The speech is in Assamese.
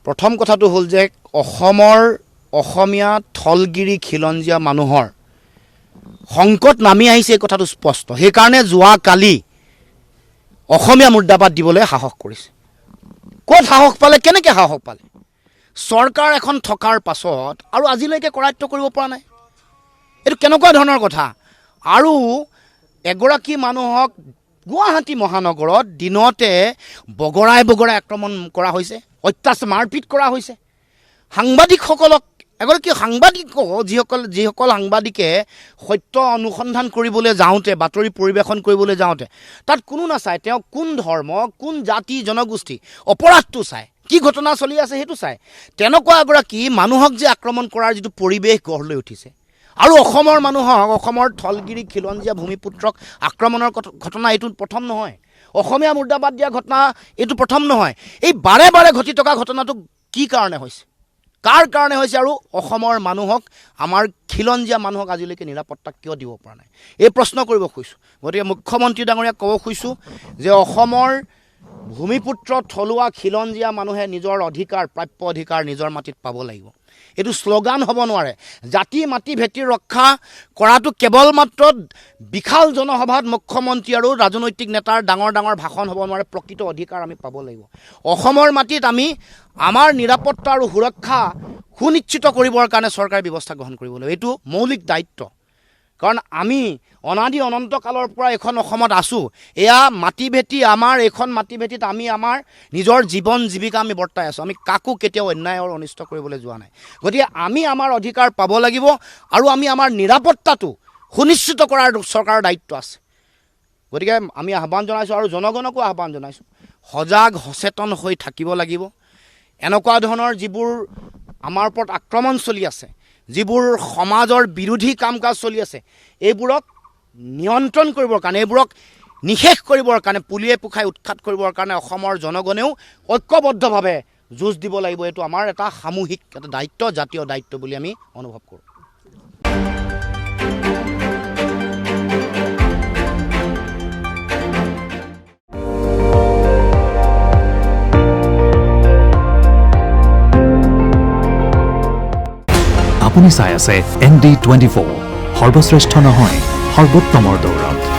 প্ৰথম কথাটো হ'ল যে অসমৰ অসমীয়া থলগিৰি খিলঞ্জীয়া মানুহৰ সংকট নামি আহিছে এই কথাটো স্পষ্ট। সেইকাৰণে যোৱাকালি অসমীয়া মুৰ্দাবাদ দিবলৈ সাহস কৰিছে। ক'ত সাহস পালে, কেনেকৈ সাহস পালে? চৰকাৰ এখন থকাৰ পাছত আৰু আজিলৈকে কৰায়ত্ব কৰিব পৰা নাই। এইটো কেনেকুৱা ধৰণৰ কথা? আৰু এগৰাকী মানুহক গুৱাহাটী মহানগৰত দিনতে বগৰাই আক্ৰমণ কৰা হৈছে, অত্যাচাৰ মাৰপিট কৰা হৈছে। সাংবাদিকসকলক, এগৰাকী সাংবাদিকক যিসকল সাংবাদিকে সত্য অনুসন্ধান কৰিবলৈ যাওঁতে, বাতৰি পৰিৱেশন কৰিবলৈ যাওঁতে তাত কোনো নাচায় তেওঁ কোন ধৰ্ম, কোন জাতি জনগোষ্ঠী, অপৰাধটো চায়, কি ঘটনা চলি আছে সেইটো চায়। তেনেকুৱা এগৰাকী মানুহক যে আক্ৰমণ কৰাৰ যিটো পৰিৱেশ গঢ় লৈ উঠিছে, আৰু অসমৰ মানুহক, অসমৰ থলগিৰি খিলঞ্জীয়া ভূমিপুত্ৰক আক্ৰমণৰ ঘটনা এইটো প্ৰথম নহয়। অসমীয়া মুৰ্দাবাদ দিয়া ঘটনা এইটো প্ৰথম নহয়। এই বাৰে বাৰে ঘটি থকা ঘটনাটো কি কাৰণে হৈছে, কাৰ কাৰণে হৈছে, আৰু অসমৰ মানুহক, আমাৰ খিলঞ্জীয়া মানুহক আজিলৈকে নিৰাপত্তা কিয় দিব পৰা নাই, এই প্ৰশ্ন কৰিব খুজিছোঁ। গতিকে মুখ্যমন্ত্ৰী ডাঙৰীয়াক ক'ব খুজিছোঁ যে অসমৰ ভূমিপুত্ৰ থলুৱা খিলঞ্জীয়া মানুহে নিজৰ অধিকাৰ, প্ৰাপ্য অধিকাৰ নিজৰ মাটিত পাব লাগিব। এইটো শ্লোগান হ'ব নোৱাৰে। জাতি মাটি ভেটি ৰক্ষা কৰাটো কেৱল মাত্ৰ বিশাল জনসভাত মুখ্যমন্ত্ৰী আৰু ৰাজনৈতিক নেতাৰ ডাঙৰ ডাঙৰ ভাষণ হ'ব নোৱাৰে। প্ৰকৃত অধিকাৰ আমি পাব লাগিব। অসমৰ মাটিত আমি আমাৰ নিৰাপত্তা আৰু সুৰক্ষা সুনিশ্চিত কৰিবৰ কাৰণে চৰকাৰে ব্যৱস্থা গ্ৰহণ কৰিব লাগিব। এইটো মৌলিক দায়িত্ব। কাৰণ আমি অনাদি অনন্ত কালৰ পৰা এইখন অসমত আছোঁ। এয়া মাটি ভেটি, আমাৰ এইখন মাটি ভেটিত আমি আমাৰ নিজৰ জীৱন জীৱিকা আমি বৰ্তাই আছোঁ। আমি কাকো কেতিয়াও অন্যায় আৰু অনিষ্ট কৰিবলৈ যোৱা নাই। গতিকে আমি আমাৰ অধিকাৰ পাব লাগিব আৰু আমি আমাৰ নিৰাপত্তাটো সুনিশ্চিত কৰাৰ চৰকাৰৰ দায়িত্ব আছে। গতিকে আমি আহ্বান জনাইছোঁ আৰু জনগণকো আহ্বান জনাইছোঁ, সজাগ সচেতন হৈ থাকিব লাগিব। এনেকুৱা ধৰণৰ যিবোৰ আমাৰ ওপৰত আক্ৰমণ চলি আছে, যিবোৰ সমাজৰ বিৰোধী কাম কাজ চলি আছে, এইবোৰক নিয়ন্ত্ৰণ কৰিবৰ কাৰণে, এইবোৰক নিশেষ কৰিবৰ কাৰণে, পুলিয়ে পোখাই উৎখাত কৰিবৰ কাৰণে অসমৰ জনগণেও ঐক্যবদ্ধভাৱে যুঁজ দিব লাগিব। এইটো আমাৰ এটা সামূহিক এটা দায়িত্ব, জাতীয় দায়িত্ব বুলি আমি অনুভৱ কৰোঁ। আপুনি চাই আছে ND24, সৰ্বশ্ৰেষ্ঠ নহয়, সৰ্বোত্তমৰ দৌৰত।